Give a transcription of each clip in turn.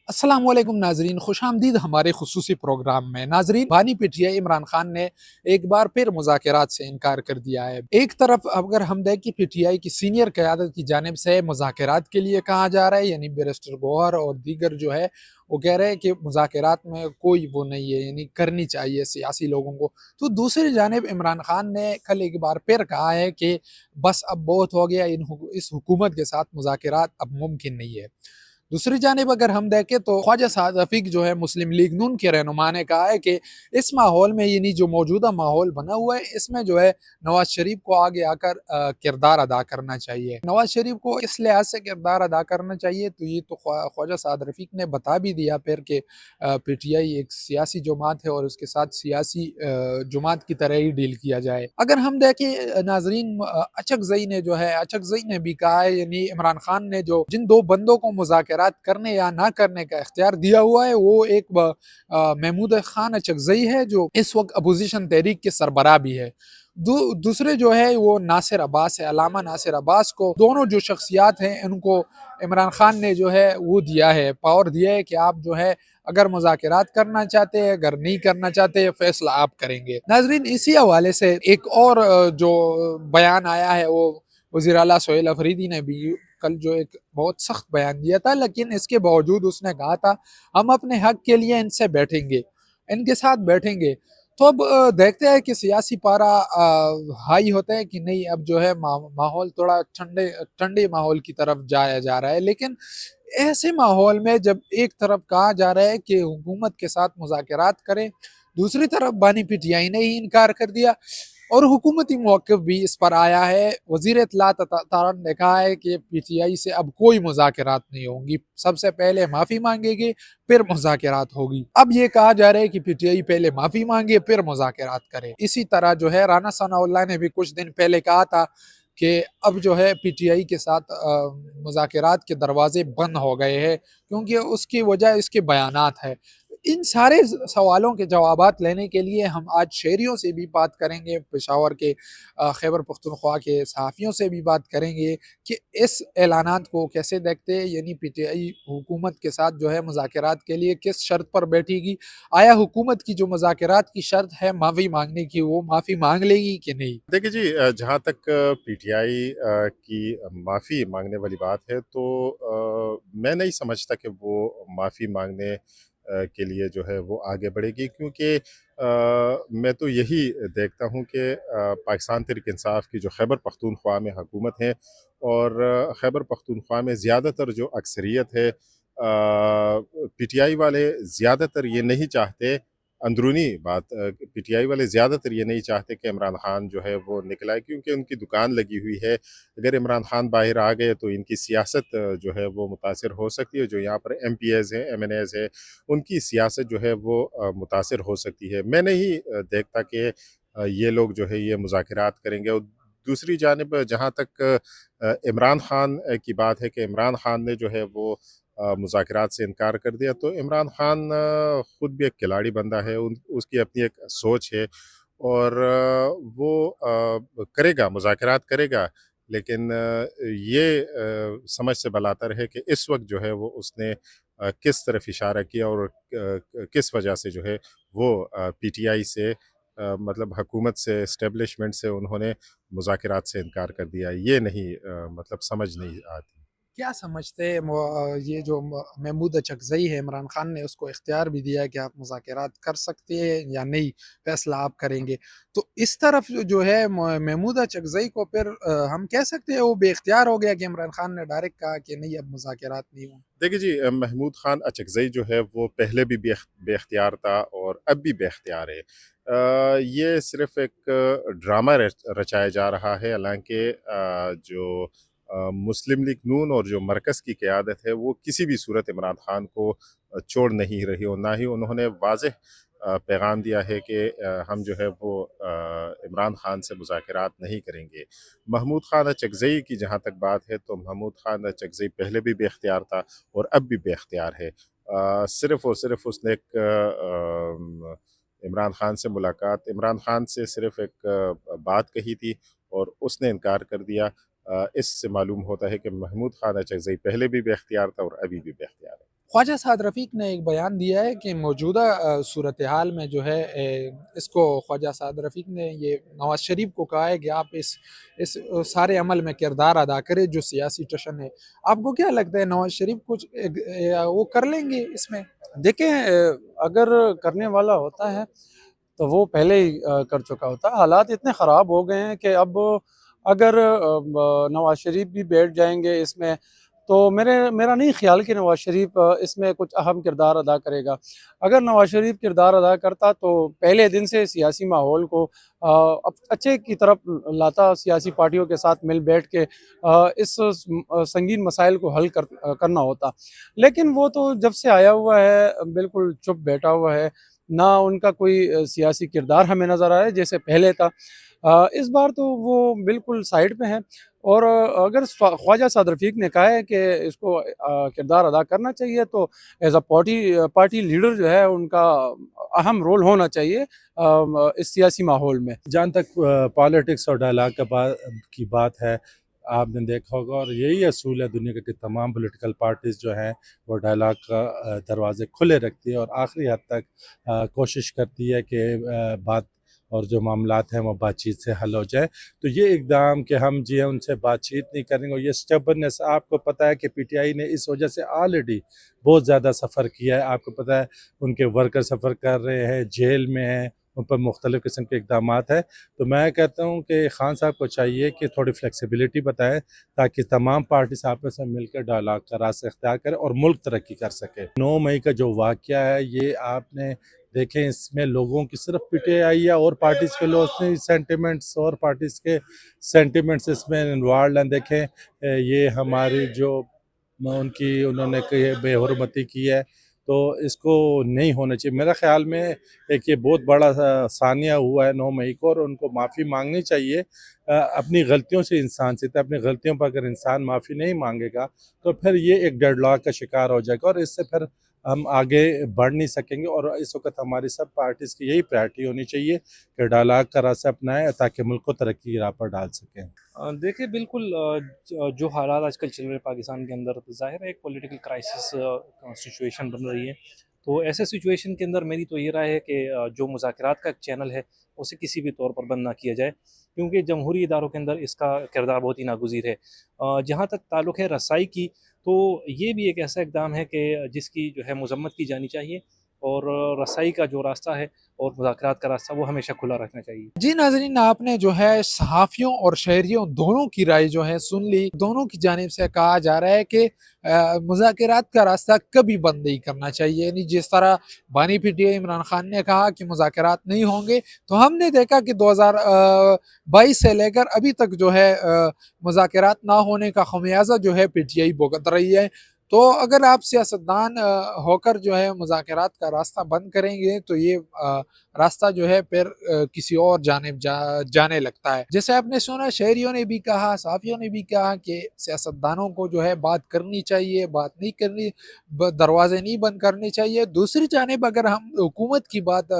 السلام علیکم ناظرین، خوش آمدید ہمارے خصوصی پروگرام میں۔ ناظرین، بانی P T I Imran Khan نے ایک بار پھر مذاکرات سے انکار کر دیا ہے۔ ایک طرف اگر ہم دیکھیں پی ٹی آئی کی سینئر قیادت کی جانب سے مذاکرات کے لیے کہا جا رہا ہے، یعنی بیرسٹر گوہر اور دیگر جو ہے وہ کہہ رہے ہیں کہ مذاکرات میں کوئی وہ نہیں ہے، یعنی کرنی چاہیے سیاسی لوگوں کو۔ تو دوسری جانب عمران خان نے کل ایک بار پھر کہا ہے کہ بس اب بہت ہو گیا، اس حکومت کے ساتھ مذاکرات اب ممکن نہیں ہے۔ دوسری جانب اگر ہم دیکھیں تو خواجہ سعد رفیق جو ہے مسلم لیگ نون کے رہنما نے کہا ہے کہ اس ماحول میں، یعنی جو موجودہ ماحول بنا ہوا ہے، اس میں جو ہے نواز شریف کو آگے آ کر کردار ادا کرنا چاہیے۔ نواز شریف کو اس لحاظ سے کردار ادا کرنا چاہیے تو یہ تو خواجہ سعد رفیق نے بتا بھی دیا پھر کہ پی ٹی آئی ایک سیاسی جماعت ہے اور اس کے ساتھ سیاسی جماعت کی طرح ہی ڈیل کیا جائے۔ اگر ہم دیکھیں ناظرین، اچک زئی نے بھی کہا ہے، یعنی عمران خان نے جو جن دو بندوں کو مذاکرات کرنے یا نہ کرنے کا اختیار دیا ہوا ہے، وہ ایک محمود خان اچکزئی ہے جو اس وقت اپوزیشن تحریک کے سربراہ بھی ہے۔ دوسرے جو ہے وہ ناصر عباس ہے، علامہ ناصر عباس کو۔ دونوں جو شخصیات ہیں ان کو عمران خان نے جو ہے وہ دیا ہے، پاور دیا ہے کہ آپ جو ہے اگر مذاکرات کرنا چاہتے ہیں، اگر نہیں کرنا چاہتے، فیصلہ آپ کریں گے۔ ناظرین، اسی حوالے سے ایک اور جو بیان آیا ہے، وہ وزیر اعلیٰ سہیل افریدی نے بھی کل جو ایک بہت سخت بیان دیا تھا، لیکن اس کے باوجود اس نے کہا تھا ہم اپنے حق کے لیے ان سے بیٹھیں گے، ان کے ساتھ بیٹھیں گے۔ تو اب دیکھتے ہیں کہ سیاسی پارا ہائی ہوتا ہے کہ نہیں، اب جو ہے ماحول تھوڑا ٹھنڈے ماحول کی طرف جایا جا رہا ہے۔ لیکن ایسے ماحول میں جب ایک طرف کہا جا رہا ہے کہ حکومت کے ساتھ مذاکرات کریں، دوسری طرف بانی پی ٹی آئی نے ہی انکار کر دیا اور حکومتی موقف بھی اس پر آیا ہے۔ وزیر اطلاعات طارق نے کہا ہے کہ پی ٹی آئی سے اب کوئی مذاکرات نہیں ہوں گی، سب سے پہلے معافی مانگے گی پھر مذاکرات ہوگی۔ اب یہ کہا جا رہا ہے کہ پی ٹی آئی پہلے معافی مانگے پھر مذاکرات کرے۔ اسی طرح جو ہے رانا ثناء اللہ نے بھی کچھ دن پہلے کہا تھا کہ اب جو ہے پی ٹی آئی کے ساتھ مذاکرات کے دروازے بند ہو گئے ہیں، کیونکہ اس کی وجہ اس کے بیانات ہے۔ ان سارے سوالوں کے جوابات لینے کے لیے ہم آج شہریوں سے بھی بات کریں گے، پشاور کے خیبر پختونخوا کے صحافیوں سے بھی بات کریں گے کہ اس اعلانات کو کیسے دیکھتے ہیں، یعنی پی ٹی آئی حکومت کے ساتھ جو ہے مذاکرات کے لیے کس شرط پر بیٹھے گی، آیا حکومت کی جو مذاکرات کی شرط ہے معافی مانگنے کی، وہ معافی مانگ لے گی کہ نہیں۔ دیکھیے جی، جہاں تک پی ٹی آئی کی معافی مانگنے والی بات ہے تو میں نہیں سمجھتا کہ وہ معافی مانگنے کے لیے جو ہے وہ آگے بڑھے گی، کیونکہ میں تو یہی دیکھتا ہوں کہ پاکستان تحریک انصاف کی جو خیبر پختونخوا میں حکومت ہے اور خیبر پختونخوا میں زیادہ تر جو اکثریت ہے، پی ٹی آئی والے زیادہ تر یہ نہیں چاہتے، اندرونی بات، پی ٹی آئی والے زیادہ تر یہ نہیں چاہتے کہ عمران خان جو ہے وہ نکل آئے، کیونکہ ان کی دکان لگی ہوئی ہے۔ اگر عمران خان باہر آ گئے تو ان کی سیاست جو ہے وہ متاثر ہو سکتی ہے، جو یہاں پر ایم پی ایز ہیں، ایم این ایز ہے، ان کی سیاست جو ہے وہ متاثر ہو سکتی ہے۔ میں نہیں دیکھتا کہ یہ لوگ جو ہے یہ مذاکرات کریں گے۔ اور دوسری جانب جہاں تک عمران خان کی بات ہے کہ عمران خان نے جو ہے وہ مذاکرات سے انکار کر دیا، تو عمران خان خود بھی ایک کھلاڑی بندہ ہے، اس کی اپنی ایک سوچ ہے اور وہ کرے گا، مذاکرات کرے گا، لیکن یہ سمجھ سے بلاتر ہے کہ اس وقت جو ہے وہ اس نے کس طرف اشارہ کیا اور کس وجہ سے جو ہے وہ پی ٹی آئی سے، مطلب حکومت سے، اسٹیبلشمنٹ سے انہوں نے مذاکرات سے انکار کر دیا، یہ نہیں مطلب سمجھ نہیں آتی۔ کیا سمجھتے ہیں یہ جو محمود اچکزئی ہے، عمران خان نے اس کو اختیار بھی دیا ہے کہ آپ مذاکرات کر سکتے ہیں یا نہیں، فیصلہ آپ کریں گے، تو اس طرف جو ہے محمود اچکزئی کو پھر ہم کہہ سکتے ہیں وہ بے اختیار ہو گیا کہ عمران خان نے ڈائریکٹ کہا کہ نہیں اب مذاکرات نہیں ہوں۔ دیکھیے جی، محمود خان اچکزئی جو ہے وہ پہلے بھی بے اختیار تھا اور اب بھی بے اختیار ہے۔ یہ صرف ایک ڈرامہ رچایا جا رہا ہے، حالانکہ جو مسلم لیگ نون اور جو مرکز کی قیادت ہے وہ کسی بھی صورت عمران خان کو چھوڑ نہیں رہی، اور نہ ہی انہوں نے واضح پیغام دیا ہے کہ ہم جو ہے وہ عمران خان سے مذاکرات نہیں کریں گے۔ محمود خان اچکزئی کی جہاں تک بات ہے تو محمود خان اچکزئی پہلے بھی بے اختیار تھا اور اب بھی بے اختیار ہے۔ صرف اور صرف اس نے ایک عمران خان سے ملاقات، عمران خان سے صرف ایک بات کہی تھی اور اس نے انکار کر دیا۔ اس سے معلوم ہوتا ہے کہ محمود خان اچکزئی پہلے بھی بے اختیار تھا اور ابھی بھی بے اختیار ہے۔ خواجہ سعد رفیق نے ایک بیان دیا ہے کہ موجودہ صورتحال میں جو ہے اس کو خواجہ سعد رفیق نے یہ نواز شریف کو کہا ہے کہ آپ اس سارے عمل میں کردار ادا کریں جو سیاسی ٹشن ہے۔ آپ کو کیا لگتا ہے نواز شریف کچھ وہ کر لیں گے اس میں؟ دیکھیں اگر کرنے والا ہوتا ہے تو وہ پہلے ہی کر چکا ہوتا ہے۔ حالات اتنے خراب ہو گئے ہیں کہ اب اگر نواز شریف بھی بیٹھ جائیں گے اس میں تو میرا نہیں خیال کہ نواز شریف اس میں کچھ اہم کردار ادا کرے گا۔ اگر نواز شریف کردار ادا کرتا تو پہلے دن سے سیاسی ماحول کو اچھے کی طرف لاتا، سیاسی پارٹیوں کے ساتھ مل بیٹھ کے اس سنگین مسائل کو حل کرنا ہوتا، لیکن وہ تو جب سے آیا ہوا ہے بالکل چپ بیٹھا ہوا ہے، نہ ان کا کوئی سیاسی کردار ہمیں نظر آیا جیسے پہلے تھا۔ اس بار تو وہ بالکل سائیڈ پہ ہیں، اور اگر خواجہ سعد رفیق نے کہا ہے کہ اس کو کردار ادا کرنا چاہیے تو ایز اے پارٹی لیڈر جو ہے ان کا اہم رول ہونا چاہیے اس سیاسی ماحول میں۔ جہاں تک پالیٹکس اور ڈائلاگ کی بات ہے، آپ نے دیکھا ہوگا اور یہی اصول ہے دنیا کا کہ تمام پولیٹیکل پارٹیز جو ہیں وہ ڈائلاگ کا دروازے کھلے رکھتی ہے اور آخری حد تک کوشش کرتی ہے کہ بات اور جو معاملات ہیں وہ بات چیت سے حل ہو جائے۔ تو یہ اقدام کہ ہم جی ہیں ان سے بات چیت نہیں کریں گے، اور یہ اسٹبرنس آپ کو پتہ ہے کہ پی ٹی آئی نے اس وجہ سے آلریڈی بہت زیادہ سفر کیا ہے۔ آپ کو پتہ ہے ان کے ورکر سفر کر رہے ہیں، جیل میں ہیں، ان پر مختلف قسم کے اقدامات ہیں۔ تو میں کہتا ہوں کہ خان صاحب کو چاہیے کہ تھوڑی فلیکسیبلٹی بتائیں تاکہ تمام پارٹیز آپس میں مل کر ڈائلاگ کا راستہ اختیار کریں اور ملک ترقی کر سکے۔ 9 مئی کا جو واقعہ ہے یہ آپ نے دیکھیں، اس میں لوگوں کی صرف پی ٹی آئی یا اور پارٹیز کے لوگ سینٹیمنٹس اور پارٹیز کے سینٹیمنٹس اس میں انوالوڈ ہیں۔ دیکھیں یہ ہماری جو انہوں نے بے حرمتی کی ہے تو اس کو نہیں ہونا چاہیے۔ میرا خیال میں ایک یہ بہت بڑا ثانیہ ہوا ہے 9 مئی کو، اور ان کو معافی مانگنی چاہیے اپنی غلطیوں سے۔ انسان سے اپنی غلطیوں پر اگر انسان معافی نہیں مانگے گا تو پھر یہ ایک ڈیڈ لاک کا شکار ہو جائے گا، اور اس سے پھر ہم آگے بڑھ نہیں سکیں گے۔ اور اس وقت ہماری سب پارٹیز کی یہی پریارٹی ہونی چاہیے کہ ڈائلاگ کا راستہ اپنائیں تاکہ ملک کو ترقی کی راہ پر ڈال سکیں۔ دیکھیں بالکل جو حالات آج کل چل رہے ہیں پاکستان کے اندر، ظاہر ہے ایک پولیٹیکل کرائسس سچویشن بن رہی ہے۔ تو ایسے سچویشن کے اندر میری تو یہ رائے ہے کہ جو مذاکرات کا ایک چینل ہے اسے کسی بھی طور پر بند نہ کیا جائے، کیونکہ جمہوری اداروں کے اندر اس کا کردار بہت ہی ناگزیر ہے۔ جہاں تک تعلق ہے رسائی کی، تو یہ بھی ایک ایسا اقدام ہے کہ جس کی جو ہے مذمت کی جانی چاہیے، اور رسائی کا جو راستہ ہے اور مذاکرات کا راستہ وہ ہمیشہ کھلا رکھنا چاہیے۔ جی ناظرین، آپ نے جو ہے صحافیوں اور شہریوں دونوں کی رائے جو ہے سن لی۔ دونوں کی جانب سے کہا جا رہا ہے کہ مذاکرات کا راستہ کبھی بند نہیں کرنا چاہیے، یعنی جس طرح بانی P T I Imran Khan نے کہا کہ مذاکرات نہیں ہوں گے، تو ہم نے دیکھا کہ 2022 سے لے کر ابھی تک جو ہے مذاکرات نہ ہونے کا خمیازہ جو ہے پی ٹی آئی بھگت رہی ہے۔ تو اگر آپ سیاستدان ہو کر جو ہے مذاکرات کا راستہ بند کریں گے تو یہ راستہ جو ہے پھر کسی اور جانب جانے لگتا ہے۔ جیسے آپ نے سنا، شہریوں نے بھی کہا، صحافیوں نے بھی کہا کہ سیاستدانوں کو جو ہے بات کرنی چاہیے، بات نہیں کرنی، دروازے نہیں بند کرنے چاہیے۔ دوسری جانب اگر ہم حکومت کی بات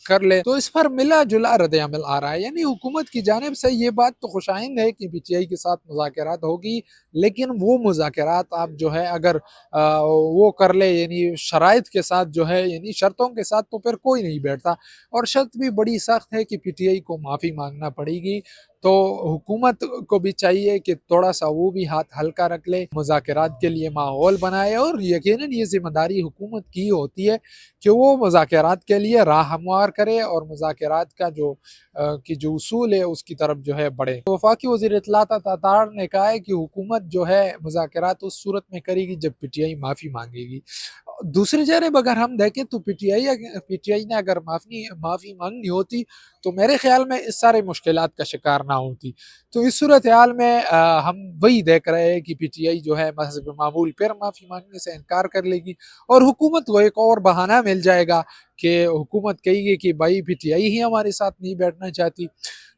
کر لیں تو اس پر ملا جلا رد عمل آ رہا ہے، یعنی حکومت کی جانب سے یہ بات تو خوش آئند ہے کہ پی ٹی آئی کے ساتھ مذاکرات ہوگی، لیکن وہ مذاکرات آپ جو ہے اگر وہ کر لے، یعنی شرائط کے ساتھ جو ہے، یعنی شرطوں کے ساتھ، تو پھر کوئی نہیں بیٹھتا، اور شرط بھی بڑی سخت ہے کہ پی ٹی آئی کو معافی مانگنا پڑے گی۔ تو حکومت کو بھی چاہیے کہ تھوڑا سا وہ بھی ہاتھ ہلکا رکھ لے، مذاکرات کے لیے ماحول بنائے، اور یقیناً یہ ذمہ داری حکومت کی ہوتی ہے کہ وہ مذاکرات کے لیے راہ ہموار کرے اور مذاکرات کا جو اصول ہے اس کی طرف جو ہے بڑھے۔ وفاقی وزیر اطلاعات تاتار نے کہا ہے کہ حکومت جو ہے مذاکرات اس صورت میں کرے گی جب پی ٹی آئی معافی مانگے گی۔ دوسری جانب اگر ہم دیکھیں تو پی ٹی آئی نے اگر معافی مانگنی ہوتی تو میرے خیال میں اس سارے مشکلات کا شکار نہ ہوتی۔ تو اس صورتحال میں ہم وہی دیکھ رہے ہیں کہ پی ٹی آئی جو ہے بحسب معمول پھر معافی مانگنے سے انکار کر لے گی، اور حکومت کو ایک اور بہانہ مل جائے گا کہ حکومت کہے گی کہ بھائی پی ٹی آئی ہی ہمارے ساتھ نہیں بیٹھنا چاہتی۔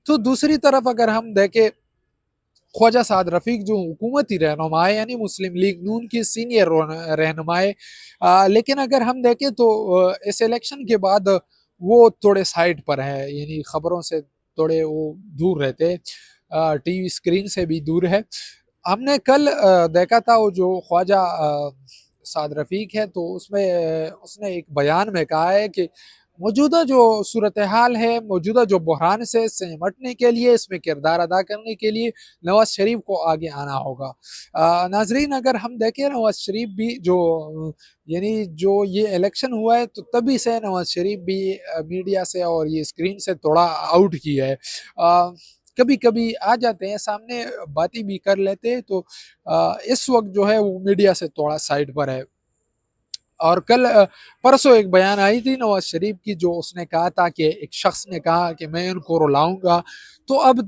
تو دوسری طرف اگر ہم دیکھیں، خواجہ سعد رفیق جو حکومتی رہنما ہے، یعنی مسلم لیگ نون کی سینئر رہنما ہے، لیکن اگر ہم دیکھیں تو اس الیکشن کے بعد وہ تھوڑے سائڈ پر ہے، یعنی خبروں سے تھوڑے وہ دور رہتے ہیں۔ ٹی وی اسکرین سے بھی دور ہے. ہم نے کل دیکھا تھا وہ جو خواجہ سعد رفیق ہے تو اس نے ایک بیان میں کہا ہے کہ موجودہ جو صورتحال ہے، موجودہ جو بحران سے نمٹنے کے لیے، اس میں کردار ادا کرنے کے لیے نواز شریف کو آگے آنا ہوگا. ناظرین اگر ہم دیکھیں نواز شریف بھی جو یہ الیکشن ہوا ہے تو تبھی سے نواز شریف بھی میڈیا سے اور یہ اسکرین سے تھوڑا آؤٹ کیا ہے. کبھی کبھی آ جاتے ہیں سامنے، باتیں بھی کر لیتے ہیں، تو اس وقت جو ہے وہ میڈیا سے تھوڑا سائڈ پر ہے. اور کل پرسوں ایک بیان آئی تھی نواز شریف کی، جو اس نے کہا تھا کہ ایک شخص نے کہا کہ میں ان کو رلاؤں گا. تو اب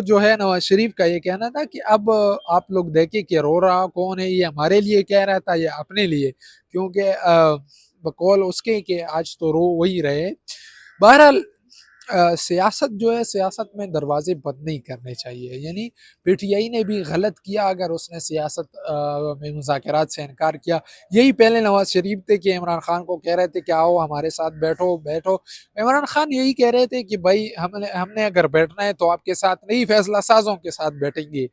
جو ہے نواز شریف کا یہ کہنا تھا کہ اب آپ لوگ دیکھیں کہ رو رہا کون ہے، یہ ہمارے لیے کہہ رہا تھا یا اپنے لیے، کیونکہ بقول اس کے کہ آج تو رو وہی رہے. بہرحال سیاست جو ہے، سیاست میں دروازے بند نہیں کرنے چاہیے. یعنی پی ٹی آئی نے بھی غلط کیا اگر اس نے سیاست میں مذاکرات سے انکار کیا. یہی پہلے نواز شریف تھے کہ عمران خان کو کہہ رہے تھے کہ آؤ ہمارے ساتھ بیٹھو. عمران خان یہی کہہ رہے تھے کہ بھائی ہم نے اگر بیٹھنا ہے تو آپ کے ساتھ نہیں، فیصلہ سازوں کے ساتھ بیٹھیں گے.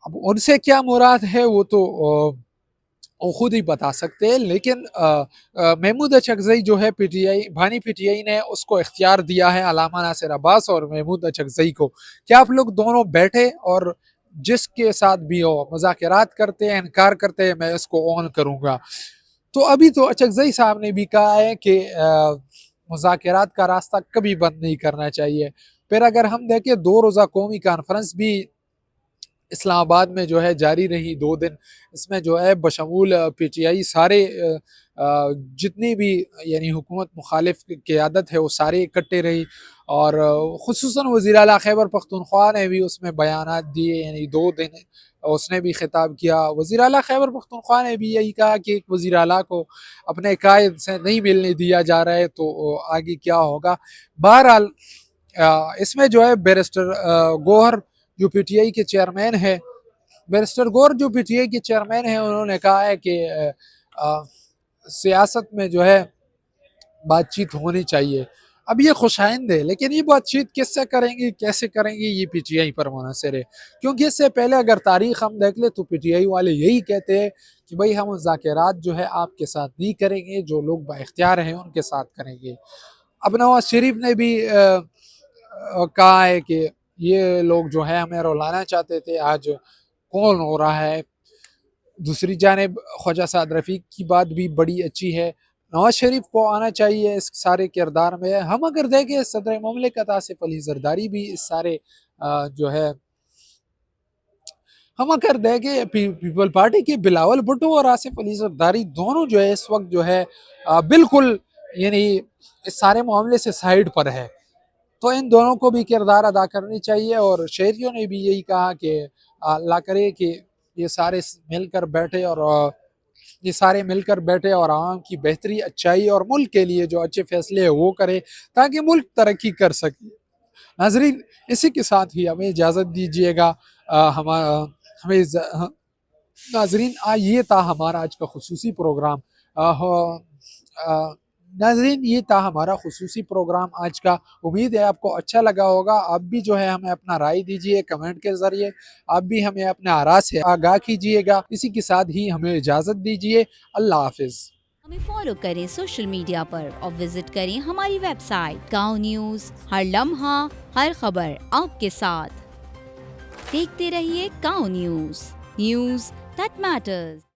اب ان سے کیا مراد ہے وہ تو وہ خود ہی بتا سکتے ہیں. لیکن محمود اچکزئی جو ہے بھانی پی ٹی آئی نے اس کو اختیار دیا ہے، علامہ ناصر عباس اور محمود اچکزئی کو، کہ آپ لوگ دونوں بیٹھے اور جس کے ساتھ بھی ہو مذاکرات کرتے ہیں، انکار کرتے ہیں، میں اس کو آن کروں گا. تو ابھی تو اچکزئی صاحب نے بھی کہا ہے کہ مذاکرات کا راستہ کبھی بند نہیں کرنا چاہیے. پھر اگر ہم دیکھیں 2 روزہ قومی کانفرنس بھی اسلام آباد میں جو ہے جاری رہی 2 دن. اس میں جو ہے بشمول پی ٹی آئی سارے جتنی بھی یعنی حکومت مخالف قیادت ہے وہ سارے اکٹھے رہی، اور خصوصاً وزیر اعلیٰ خیبر پختونخوا نے بھی اس میں بیانات دیے. یعنی 2 دن اس نے بھی خطاب کیا. وزیر اعلیٰ خیبر پختونخوا نے بھی یہی کہا کہ ایک وزیر اعلیٰ کو اپنے قائد سے نہیں ملنے دیا جا رہا ہے تو آگے کیا ہوگا. بہرحال اس میں جو ہے بیرسٹر گوہر جو پی ٹی آئی کے چیئرمین ہے، انہوں نے کہا ہے کہ سیاست میں جو ہے بات چیت ہونی چاہیے. اب یہ خوش آئند ہے، لیکن یہ بات چیت کس سے کریں گے، کیسے کریں گے، یہ پی ٹی آئی پر منحصر ہے. کیونکہ اس سے پہلے اگر تاریخ ہم دیکھ لیں تو پی ٹی آئی والے یہی کہتے ہیں کہ بھائی ہم مذاکرات جو ہے آپ کے ساتھ نہیں کریں گے، جو لوگ با اختیار ہیں ان کے ساتھ کریں گے. اب نواز شریف نے بھی کہا ہے کہ یہ لوگ جو ہے ہمیں رولانا چاہتے تھے، آج کون ہو رہا ہے. دوسری جانب خواجہ سعد رفیق کی بات بھی بڑی اچھی ہے. نواز شریف کو آنا چاہیے اس سارے کردار میں. ہم اگر دیکھیں صدر مملکت آصف علی زرداری بھی اس سارے جو ہے، ہم اگر دیکھیں پیپل پارٹی کے بلاول بھٹو اور آصف علی زرداری دونوں جو ہے اس وقت جو ہے بالکل یعنی اس سارے معاملے سے سائیڈ پر ہے. تو ان دونوں کو بھی کردار ادا کرنی چاہیے. اور شہریوں نے بھی یہی کہا کہ اللہ کرے کہ یہ سارے مل کر بیٹھے اور عوام کی بہتری، اچھائی اور ملک کے لیے جو اچھے فیصلے ہیں وہ کرے تاکہ ملک ترقی کر سکے. ناظرین اسی کے ساتھ ہی ہمیں اجازت دیجیے گا. ناظرین یہ تھا ہمارا آج کا خصوصی پروگرام. ناظرین یہ تھا ہمارا خصوصی پروگرام آج کا. امید ہے آپ کو اچھا لگا ہوگا. آپ بھی جو ہے ہمیں اپنا رائے دیجئے کمنٹ کے ذریعے، آپ بھی ہمیں اپنے آراء سے آگاہ کیجئے گا. اسی کے ساتھ ہی ہمیں اجازت دیجئے. اللہ حافظ. ہمیں فالو کریں سوشل میڈیا پر اور وزٹ کریں ہماری ویب سائٹ گاؤں نیوز. ہر لمحہ ہر خبر آپ کے ساتھ. دیکھتے رہیے گاؤں نیوز دیٹ میٹرز.